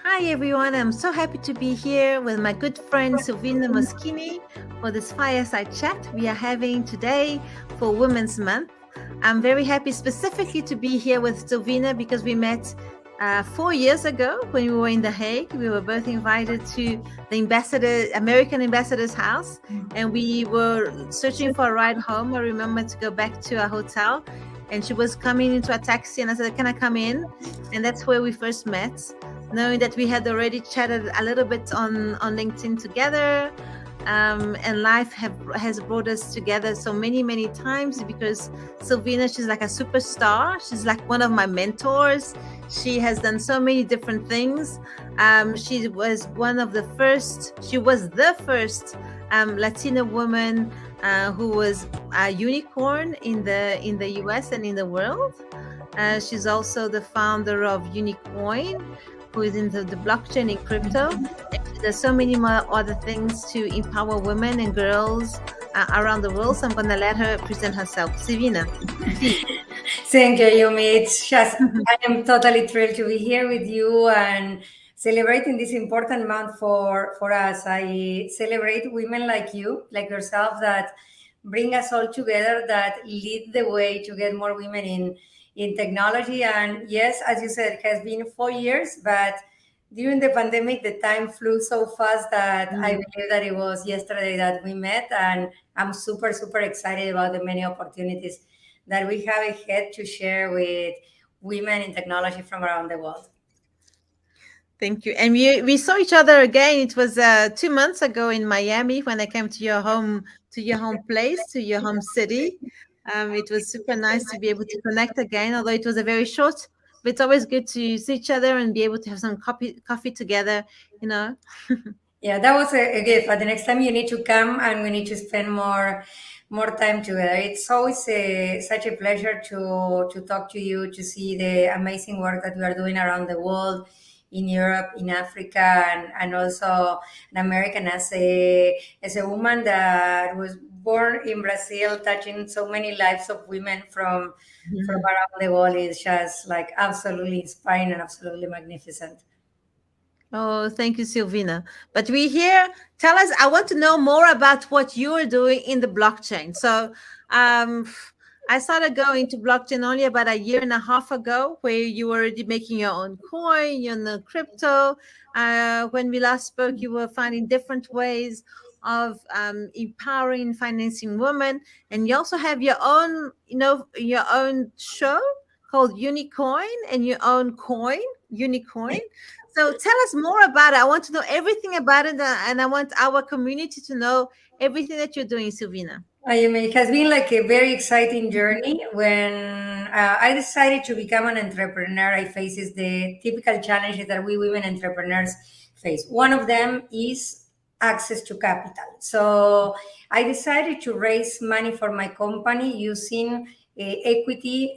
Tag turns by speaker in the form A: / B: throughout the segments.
A: Hi everyone, I'm so happy to be here with my good friend Silvina Moschini for this fireside chat we are having today for Women's Month. I'm very happy specifically to be here with Silvina because we met 4 years ago when we were in The Hague. We were both invited to the American ambassador's house, and we were searching for a ride home. I remember to go back to our hotel, and she was coming into a taxi, and I said, "Can I come in?" And that's where we first met, knowing that we had already chatted a little bit on LinkedIn together. And life has brought us together so many times because Silvina, she's like a superstar. She's like one of my mentors. She has done so many different things. She was the first Latina woman who was a unicorn in the US and in the world. She's also the founder of Unicoin, who is into the blockchain and crypto. There's so many more other things to empower women and girls around the world. So I'm going to let her present herself. Silvina.
B: Thank you, Yumi. It's just, I am totally thrilled to be here with you and celebrating this important month for us. I celebrate women like you, like yourself, that bring us all together, that lead the way to get more women in technology. And yes, as you said, it has been 4 years, but during the pandemic, the time flew so fast that I believe that it was yesterday that we met. And I'm super excited about the many opportunities that we have ahead to share with women in technology from around the world.
A: Thank you. And we saw each other again. It was 2 months ago in Miami when I came to your home place, to your home city. It was super nice to be able to connect again, although it was a very short. But it's always good to see each other and be able to have some coffee together.
B: Yeah, that was a gift. But the next time you need to come and we need to spend more time together. It's always such a pleasure to talk to you, to see the amazing work that we are doing around the world, in Europe, in Africa, and also an American as a woman that was born in Brazil, touching so many lives of women from around the world is just like absolutely inspiring and absolutely magnificent.
A: Oh, thank you, Silvina. But we here, tell us, I want to know more about what you're doing in the blockchain. So I started going to blockchain only about a year and a half ago, where you were already making your own coin, your own crypto. When we last spoke, you were finding different ways of empowering, financing women. And you also have your own, your own show called Unicoin and your own coin, Unicoin. So tell us more about it. I want to know everything about it, and I want our community to know everything that you're doing, Silvina.
B: I mean, it has been like a very exciting journey. When I decided to become an entrepreneur, I faces the typical challenges that we women entrepreneurs face. One of them is access to capital. So I decided to raise money for my company using equity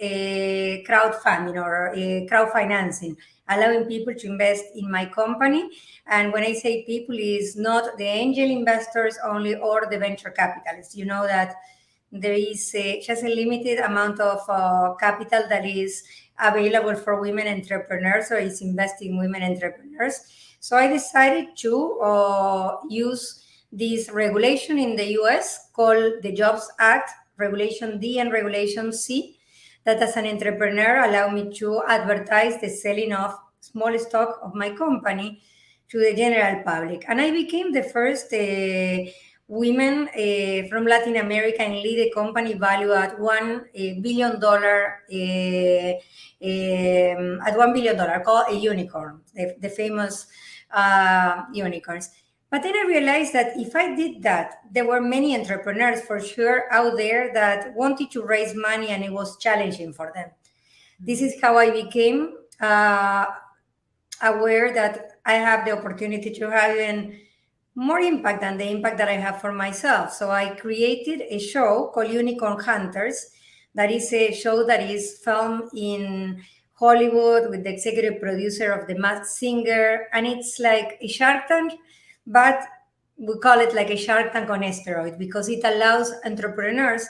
B: crowdfunding or crowd financing, allowing people to invest in my company. And when I say people, is not the angel investors only or the venture capitalists. You know that there is just a limited amount of capital that is available for women entrepreneurs or is investing in women entrepreneurs. So I decided to use this regulation in the US called the Jobs Act, Regulation D and Regulation C, that as an entrepreneur allow me to advertise the selling of small stock of my company to the general public. And I became the first women from Latin America and lead a company valued at $1 billion, at $1 billion, called a unicorn, the famous unicorns. But then I realized that if I did that, there were many entrepreneurs for sure out there that wanted to raise money and it was challenging for them. This is how I became aware that I have the opportunity to have even more impact than the impact that I have for myself. So I created a show called Unicorn Hunters. That is a show that is filmed in Hollywood with the executive producer of The Masked Singer. And it's like a Shark Tank, but we call it like a Shark Tank on steroids because it allows entrepreneurs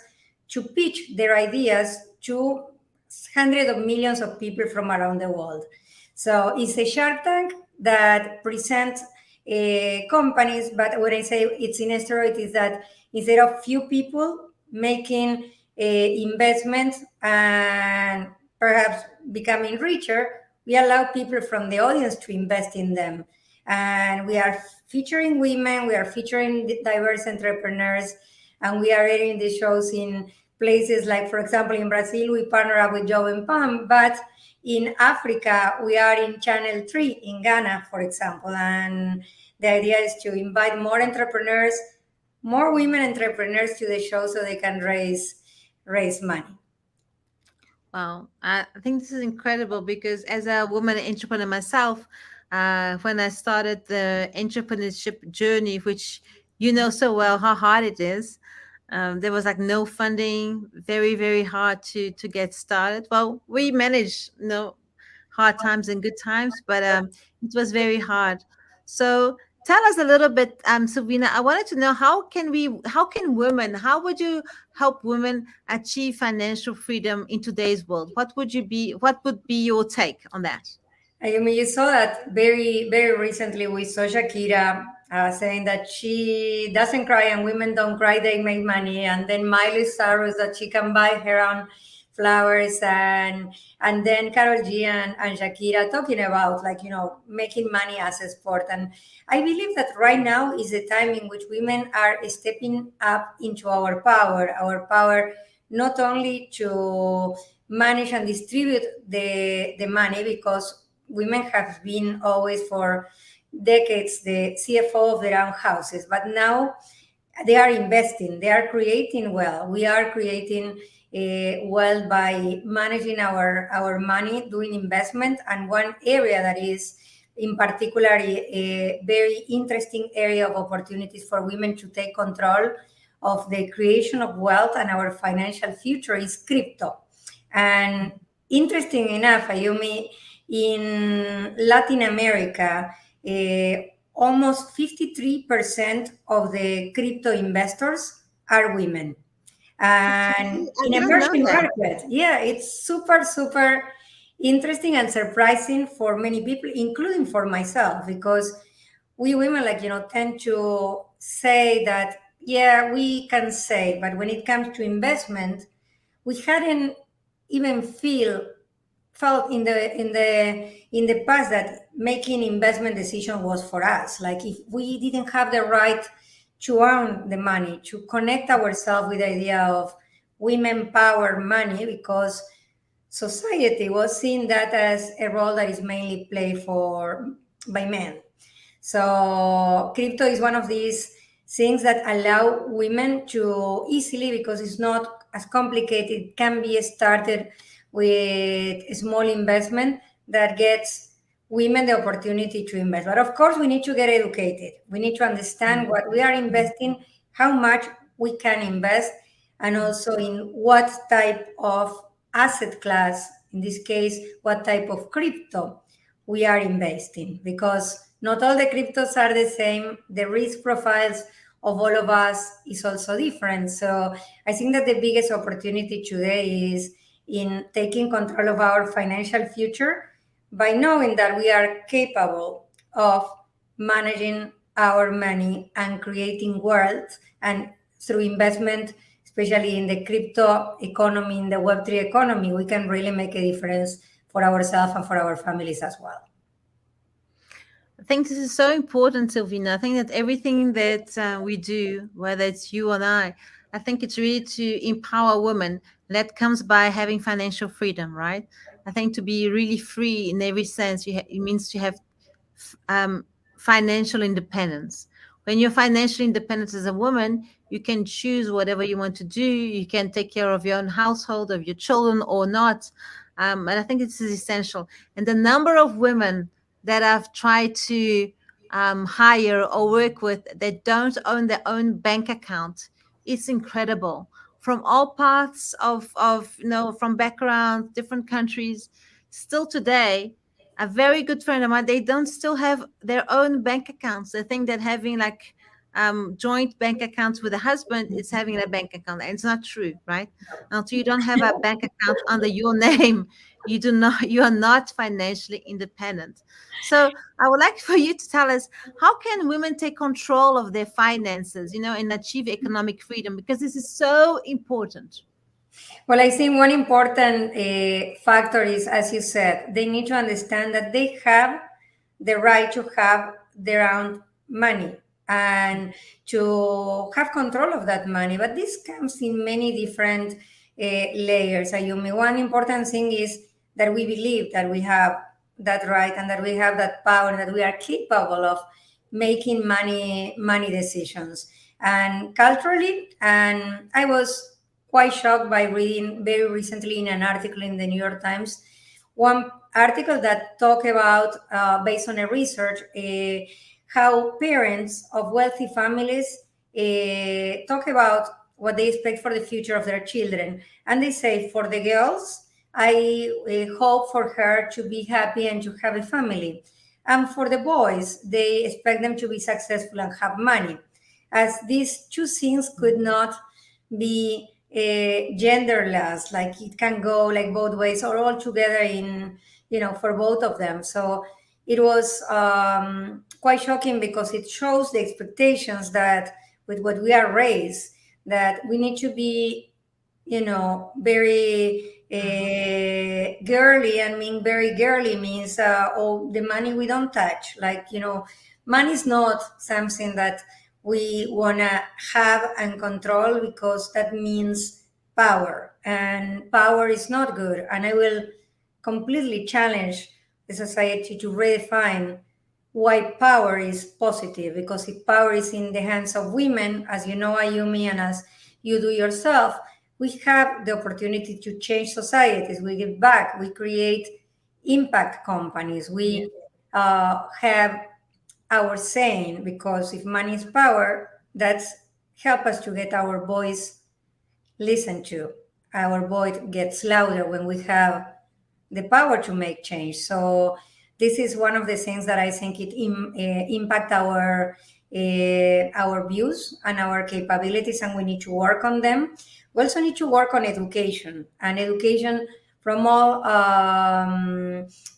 B: to pitch their ideas to hundreds of millions of people from around the world. So it's a Shark Tank that present companies. But when I say it's in steroid, is that instead of few people making investments and perhaps becoming richer, we allow people from the audience to invest in them. And we are featuring women, we are featuring diverse entrepreneurs, and we are airing the shows in places like, for example, in Brazil, we partner up with Joe and Pam, but in Africa, we are in Channel 3 in Ghana, for example. And the idea is to invite more entrepreneurs, more women entrepreneurs to the show so they can raise money.
A: Wow, I think this is incredible because as a woman entrepreneur myself, when I started the entrepreneurship journey, which you know so well how hard it is, there was like no funding, very, very hard to get started. Well, we managed, hard times and good times, but it was very hard. So tell us a little bit, Silvina. I wanted to know how can women, how would you help women achieve financial freedom in today's world? What would be your take on that?
B: I mean, you saw that very, very recently. We saw Shakira saying that she doesn't cry and women don't cry, they make money. And then Miley Cyrus that she can buy her own flowers, and then Carol G and Shakira talking about, like, making money as a sport. And I believe that right now is the time in which women are stepping up into our power not only to manage and distribute the money, because women have been always for decades the CFO of their own houses, but now they are investing, they are creating wealth. We are creating wealth by managing our money, doing investment. And one area that is in particular a very interesting area of opportunities for women to take control of the creation of wealth and our financial future is crypto. And interesting enough, Ayumi, in Latin America, almost 53% of the crypto investors are women. And in emerging markets, yeah, it's super, super interesting and surprising for many people, including for myself, because we women, tend to say that, yeah, we can say, but when it comes to investment, we hadn't even felt in the past that making investment decision was for us. Like, if we didn't have the right to earn the money, to connect ourselves with the idea of women power money, because society was seeing that as a role that is mainly played by men. So crypto is one of these things that allow women to easily, because it's not as complicated, it can be started with a small investment that gets women the opportunity to invest. But of course, we need to get educated. We need to understand what we are investing, how much we can invest, and also in what type of asset class, in this case, what type of crypto we are investing, because not all the cryptos are the same. The risk profiles of all of us is also different. So I think that the biggest opportunity today is in taking control of our financial future by knowing that we are capable of managing our money and creating wealth. And through investment, especially in the crypto economy, in the Web3 economy, we can really make a difference for ourselves and for our families as well.
A: I think this is so important, Silvina. I think that everything that we do, whether it's you or I think it's really to empower women. That comes by having financial freedom, right? I think to be really free in every sense, it means to have financial independence. When you're financially independent as a woman, you can choose whatever you want to do. You can take care of your own household, of your children or not. And I think this is essential. And the number of women that I've tried to hire or work with that don't own their own bank account, it's incredible. From all parts of from backgrounds, different countries, still today, a very good friend of mine, they don't still have their own bank accounts. They think that having like joint bank accounts with a husband is having a bank account. And it's not true, right? Until you don't have a bank account under your name, you are not financially independent. So I would like for you to tell us, how can women take control of their finances, and achieve economic freedom? Because this is so important.
B: Well, I think one important factor is, as you said, they need to understand that they have the right to have their own money and to have control of that money. But this comes in many different layers. Ayumi, one important thing is that we believe that we have that right and that we have that power and that we are capable of making money decisions. And culturally, and I was quite shocked by reading very recently in an article in the New York Times, one article that talked about, based on a research, how parents of wealthy families talk about what they expect for the future of their children. And they say, for the girls, I hope for her to be happy and to have a family. And for the boys, they expect them to be successful and have money. As these two things could not be genderless, like it can go like both ways or all together in, for both of them. So it was quite shocking because it shows the expectations that with what we are raised, that we need to be, very girly. And being very girly means, oh, the money we don't touch. Like, money is not something that we want to have and control, because that means power, and power is not good. And I will completely challenge the society to redefine why power is positive, because if power is in the hands of women, as you know, Ayumi, and as you do yourself, we have the opportunity to change societies. We give back, we create impact companies, we have our saying, because if money is power, that's help us to get our voice listened to. Our voice gets louder when we have the power to make change. So this is one of the things that I think it impact our views and our capabilities, and we need to work on them. We also need to work on education, and education from all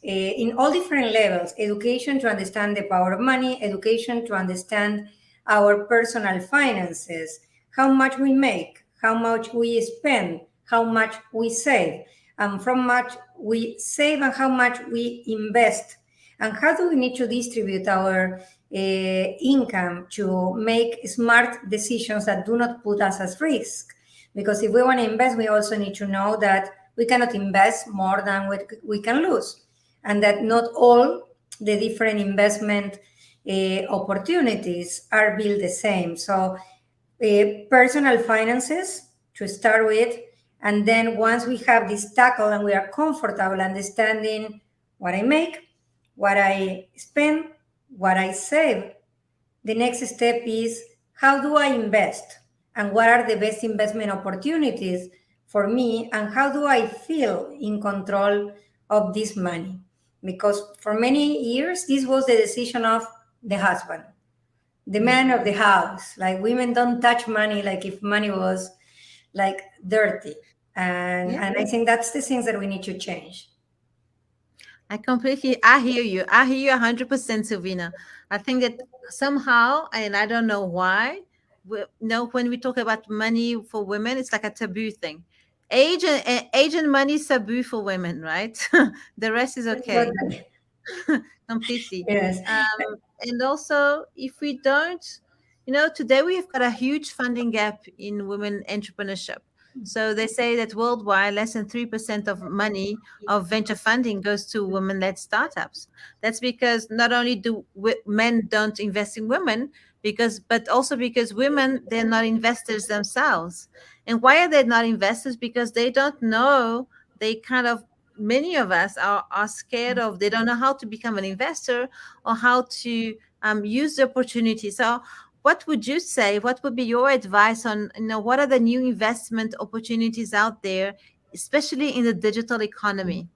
B: in all different levels. Education to understand the power of money, education to understand our personal finances, how much we make, how much we spend, how much we save, and from much we save and how much we invest, and how do we need to distribute our income to make smart decisions that do not put us at risk. Because if we want to invest, we also need to know that we cannot invest more than what we can lose, and that not all the different investment opportunities are built the same. So personal finances to start with, and then once we have this tackle and we are comfortable understanding what I make, what I spend, what I save, the next step is, how do I invest? And what are the best investment opportunities for me? And how do I feel in control of this money? Because for many years, this was the decision of the husband, the man of the house. Like, women don't touch money, like if money was like dirty. And I think that's the things that we need to change.
A: I hear you. I hear you 100%, Silvina. I think that somehow, and I don't know why, when we talk about money for women, it's like a taboo thing. Age and money is taboo for women, right? The rest is okay. Completely.
B: Yes.
A: And also, if we don't, today we've got a huge funding gap in women entrepreneurship. So they say that worldwide, less than 3% of money of venture funding goes to women-led startups. That's because not only do men don't invest in women, but also because women, they're not investors themselves. And why are they not investors? Because they don't know. Many of us are scared of, they don't know how to become an investor or how to use the opportunity. So what would you say? What would be your advice on, what are the new investment opportunities out there, especially in the digital economy?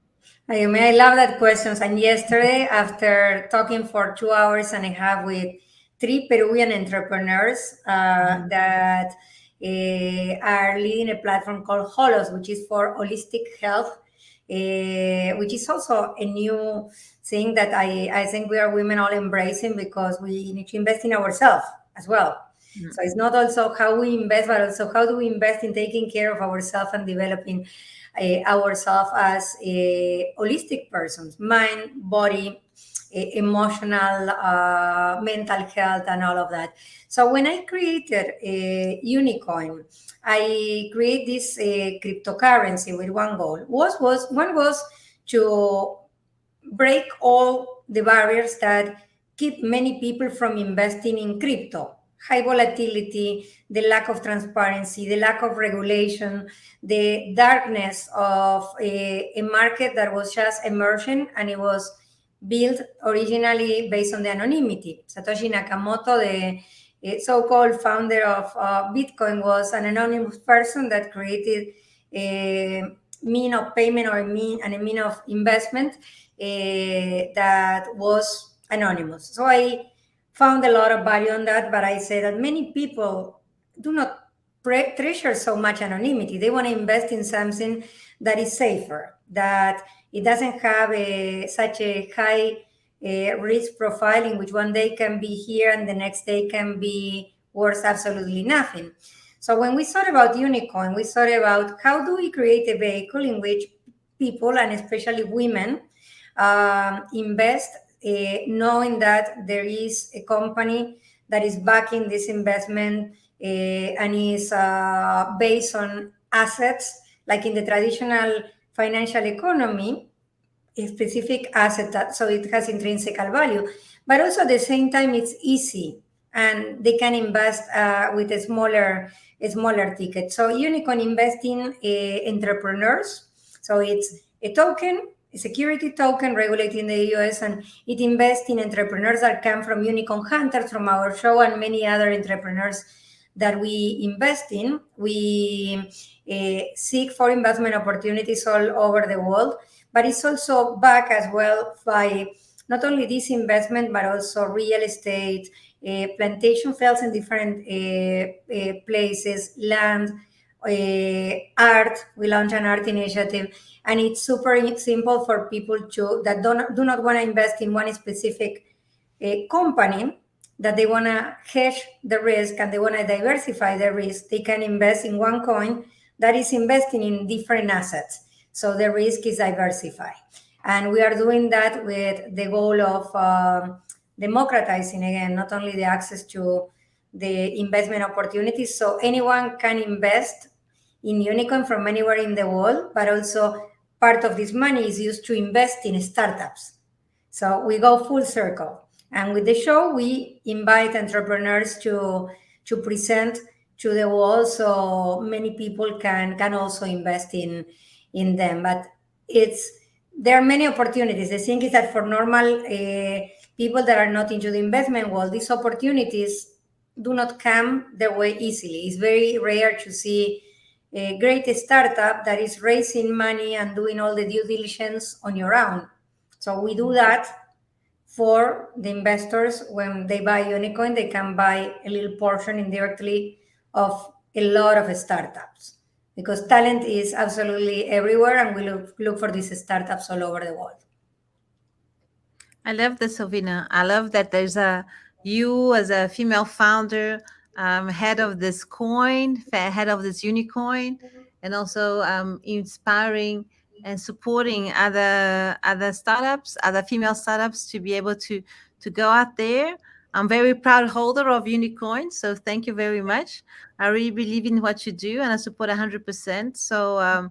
B: I love that question. And yesterday, after talking for 2 hours and a half with three Peruvian entrepreneurs that are leading a platform called Holos, which is for holistic health, which is also a new thing that I think we are women all embracing, because we need to invest in ourselves as well. So it's not also how we invest, but also how do we invest in taking care of ourselves and developing ourselves as holistic persons, mind, body, emotional, mental health, and all of that. So when I created Unicoin, I create this cryptocurrency with one goal. One was to break all the barriers that keep many people from investing in crypto. High volatility, the lack of transparency, the lack of regulation, the darkness of a market that was just emerging, and it was built originally based on the anonymity. Satoshi Nakamoto, the so-called founder of Bitcoin, was an anonymous person that created a mean of payment or a mean of investment that was anonymous. So I found a lot of value on that, but I say that many people do not treasure so much anonymity. They want to invest in something that is safer, that it doesn't have such a high risk profile, in which one day can be here and the next day can be worth absolutely nothing. So when we thought about Unicoin, we thought about how do we create a vehicle in which people, and especially women, invest, knowing that there is a company that is backing this investment and is based on assets, like in the traditional financial economy, a specific asset that, so it has intrinsic value, but also at the same time it's easy and they can invest with a smaller ticket. So Unicoin investing entrepreneurs. So it's a token, a security token regulated in the US, and it invests in entrepreneurs that come from Unicorn Hunters, from our show, and many other entrepreneurs that we invest in. We seek for investment opportunities all over the world, but it's also backed as well by not only this investment, but also real estate, plantation fields in different places, land, art. We launch an art initiative, and it's super simple for people that do not want to invest in one specific company, that they want to hedge the risk and they want to diversify the risk. They can invest in one coin that is investing in different assets, so the risk is diversified. And we are doing that with the goal of democratizing, again, not only the access to the investment opportunities, so anyone can invest in Unicoin from anywhere in the world, but also part of this money is used to invest in startups. So we go full circle. And with the show, we invite entrepreneurs to present to the world, so many people can also invest in them. But there are many opportunities. The thing is that for normal people that are not into the investment world, these opportunities do not come their way easily. It's very rare to see a great startup that is raising money and doing all the due diligence on your own. So we do that for the investors. When they buy Unicoin, they can buy a little portion indirectly of a lot of startups, because talent is absolutely everywhere, and we look for these startups all over the world.
A: I love this, Silvina. I love that there's you as a female founder, head of this coin, head of this Unicoin, and also inspiring and supporting other startups, other female startups, to be able to go out there. I'm very proud holder of Unicoin, so thank you very much. I really believe in what you do, and I support 100%. So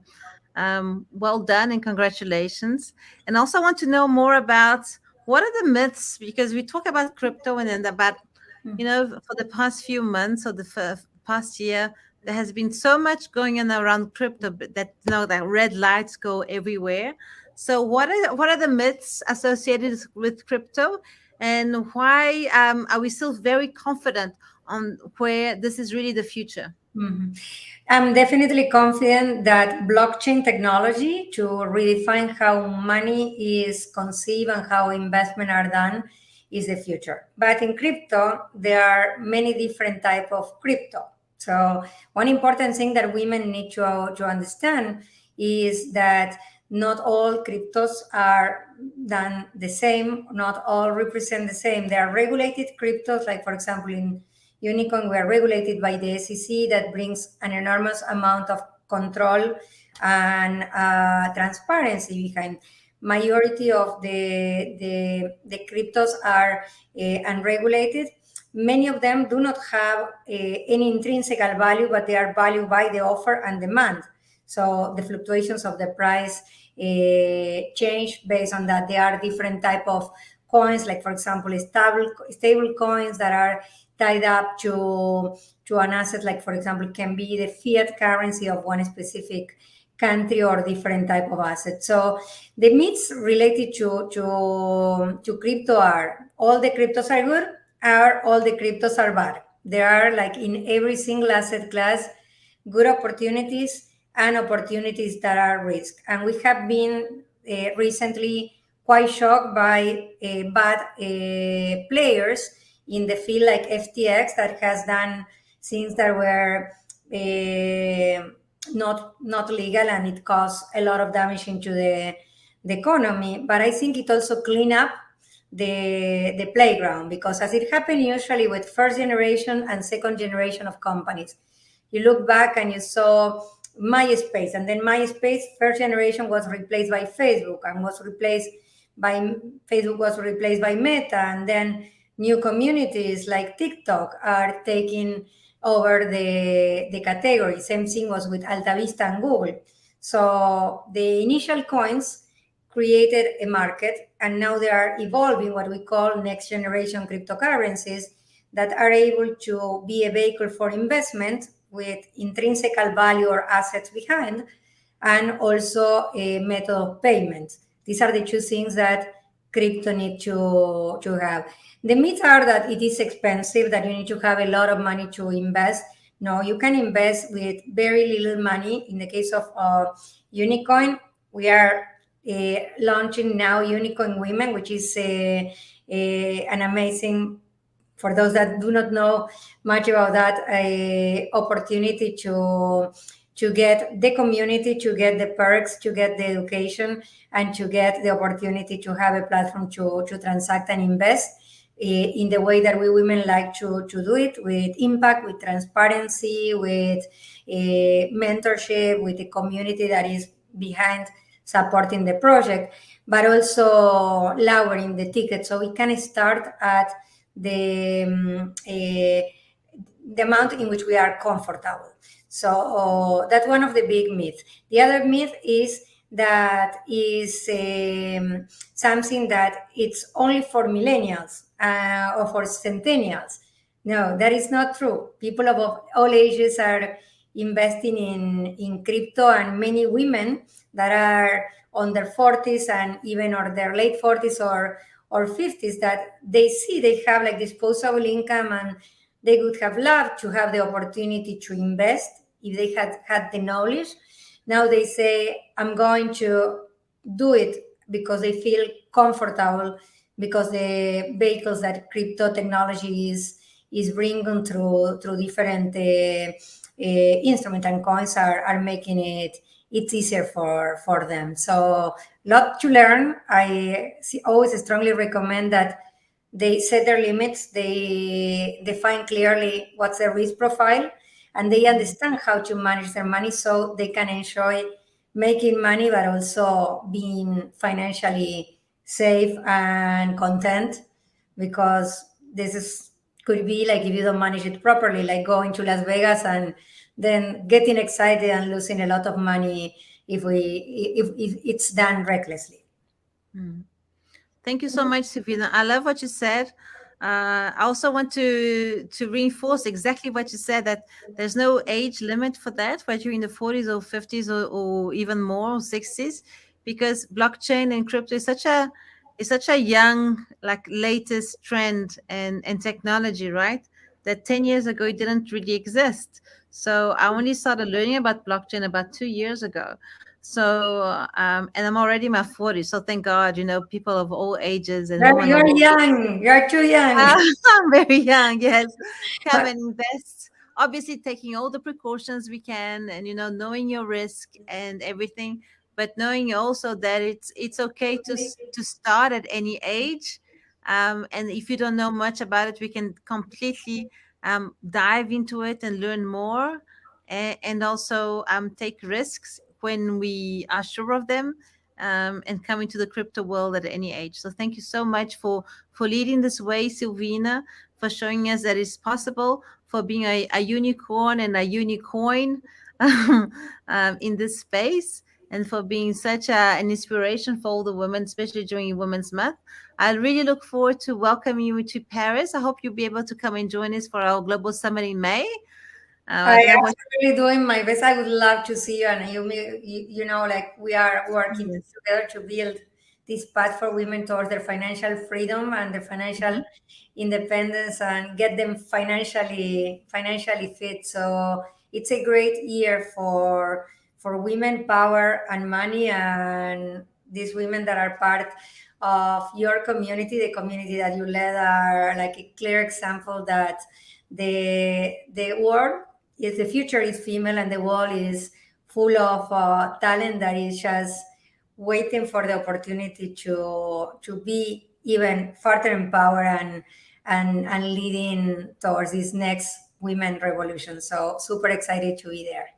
A: well done and congratulations. And also I want to know more about what are the myths, because we talk about crypto and then about, for the past few months or the past year, there has been so much going on around crypto that that red lights go everywhere. So what are the myths associated with crypto, and why are we still very confident on where this is really the future?
B: Mm-hmm. I'm definitely confident that blockchain technology to redefine how money is conceived and how investment are done is the future. But in crypto, there are many different type of crypto. So one important thing that women need to understand is that not all cryptos are done the same, not all represent the same. There are regulated cryptos, like for example in Unicoin, we are regulated by the SEC, that brings an enormous amount of control and transparency behind. Majority of the cryptos are unregulated. Many of them do not have any intrinsic value, but they are valued by the offer and demand. So the fluctuations of the price change based on that. There are different type of coins, like for example, stable coins that are tied up to an asset, like for example, can be the fiat currency of one specific country or different type of asset. So the myths related to crypto are all the cryptos are good, or all the cryptos are bad. There are, like in every single asset class, good opportunities and opportunities that are risk. And we have been recently quite shocked by bad players in the field, like FTX, that has done things that were not legal, and it caused a lot of damage into the economy. But I think it also cleaned up the playground, because as it happened usually with first generation and second generation of companies, you look back and you saw MySpace, and then MySpace first generation was replaced by Facebook, and Facebook was replaced by Meta, and then new communities like TikTok are taking over the category. Same thing was with AltaVista and Google. So the initial coins created a market, and now they are evolving what we call next generation cryptocurrencies that are able to be a vehicle for investment with intrinsic value or assets behind, and also a method of payment. These are the two things that crypto need to have. The myths are that it is expensive, that you need to have a lot of money to invest. No, you can invest with very little money. In the case of Unicoin, we are launching now Unicoin Women, which is an amazing, for those that do not know much about that, opportunity to get the community, to get the perks, to get the education, and to get the opportunity to have a platform to transact and invest in the way that we women like to do it, with impact, with transparency, with mentorship, with the community that is behind supporting the project, but also lowering the ticket, so we can start at the amount in which we are comfortable. So that's one of the big myths. The other myth is that is something that it's only for millennials or for centennials. No, that is not true. People of all ages are investing in crypto, and many women that are on their 40s and even or their late 40s or 50s, that they see they have like disposable income, and they would have loved to have the opportunity to invest if they had the knowledge. Now they say, I'm going to do it because they feel comfortable, because the vehicles that crypto technology is bringing through different instruments and coins are making it's easier for them. So lot to learn. I always strongly recommend that they set their limits, they define clearly what's their risk profile, and they understand how to manage their money so they can enjoy making money, but also being financially safe and content, because could be like, if you don't manage it properly, like going to Las Vegas and then getting excited and losing a lot of money if it's done recklessly.
A: Thank you so much, Silvina. I love what you said. I also want to reinforce exactly what you said, that there's no age limit for that, whether you're in the 40s or 50s or even more, 60s, because blockchain and crypto is such a young, like, latest trend and technology, right? That 10 years ago it didn't really exist. So I only started learning about blockchain about 2 years ago. So, and I'm already in my 40s. So thank God, people of all ages and
B: Well,
A: women of
B: you're
A: all.
B: young. You're too young.
A: I'm very young, yes. Come
B: But
A: and invest. Obviously, taking all the precautions we can, and knowing your risk and everything, but knowing also that it's okay to start at any age. And if you don't know much about it, we can completely dive into it and learn more, and also take risks when we are sure of them, and come into the crypto world at any age. So thank you so much for leading this way, Silvina, for showing us that it's possible, for being a unicorn and a unicorn in this space, and for being such an inspiration for all the women, especially during Women's Month. I really look forward to welcoming you to Paris. I hope you'll be able to come and join us for our global summit in May. I
B: I
A: don't know what.
B: absolutely doing my best. I would love to see you, and like we are working
A: Yes.
B: together to build this path for women towards their financial freedom and their financial
A: Mhm.
B: independence, and get them financially fit. So it's a great year for women power and money, and these women that are part of your community, the community that you led, are like a clear example that the world is the future is female, and the world is full of talent that is just waiting for the opportunity to be even further empowered and leading towards this next women revolution. So super excited to be there.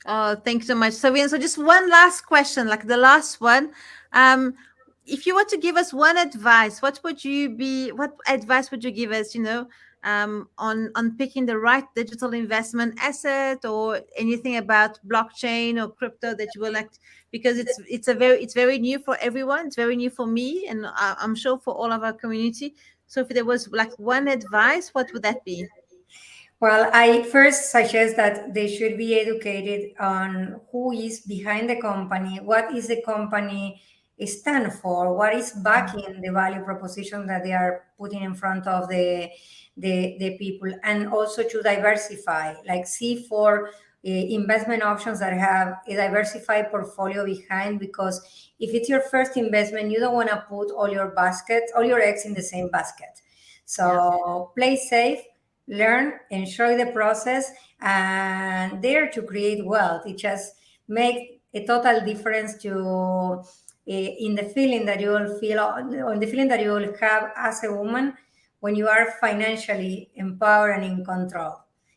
A: Oh, thanks so much, Savian. So just one last question, like the last one. Um, if you were to give us one advice, what advice would you give us, on picking the right digital investment asset, or anything about blockchain or crypto that you will like, because it's very new for everyone. It's very new for me, and I'm sure for all of our community. So if there was like one advice, what would that be?
B: Well, I first suggest that they should be educated on who is behind the company, what is the company stand for, what is backing the value proposition that they are putting in front of the people, and also to diversify, like see for investment options that have a diversified portfolio behind, because if it's your first investment, you don't want to put all your eggs in the same basket.
A: Yeah.
B: So play safe, learn, enjoy the process, and dare to create wealth. It just make a total difference to in the feeling that you will feel, on the feeling that you will have as a woman when you are financially empowered and in control.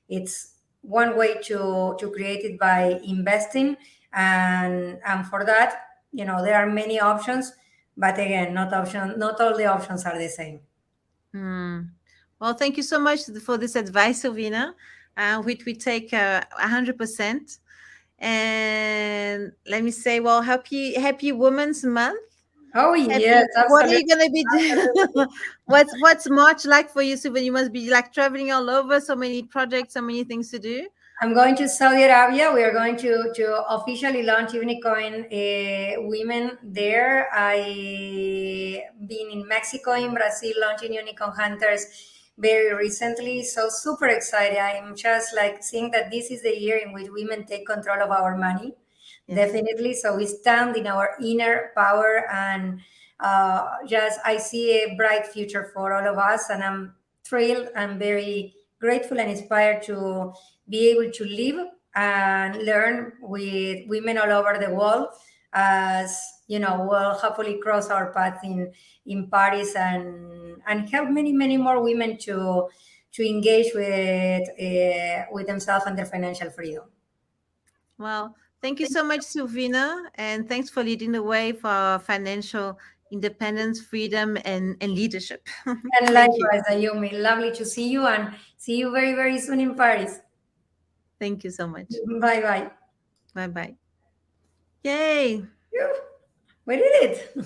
B: It's one way to create it by investing, and for that, there are many options, but again, not all the options are the same.
A: Hmm. Well, thank you so much for this advice, Silvina, which we take 100%. And let me say, well, happy Women's Month.
B: Oh yes,
A: Happy. What are
B: absolutely.
A: you gonna be doing? What's March like for you, Silvina? You must be like traveling all over, so many projects, so many things to do.
B: I'm going to Saudi Arabia. We are going to officially launch Unicoin Women there. I been in Mexico, in Brazil, launching Unicorn Hunters very recently. So super excited. I'm just like seeing that this is the year in which women take control of our money.
A: Yes.
B: Definitely. So we stand in our inner power, and just I see a bright future for all of us, and I'm thrilled and very grateful and inspired to be able to live and learn with women all over the world, as we'll hopefully cross our path in Paris, and help many more women to engage with themselves and their financial freedom.
A: Well, thank you so much, Silvina, and thanks for leading the way for our financial independence, freedom, and leadership.
B: And
A: Thank you.
B: likewise, Ayumi, lovely to see you, and see you very soon in Paris.
A: Thank you so much.
B: Bye bye.
A: Bye bye. Yay.
B: We did it.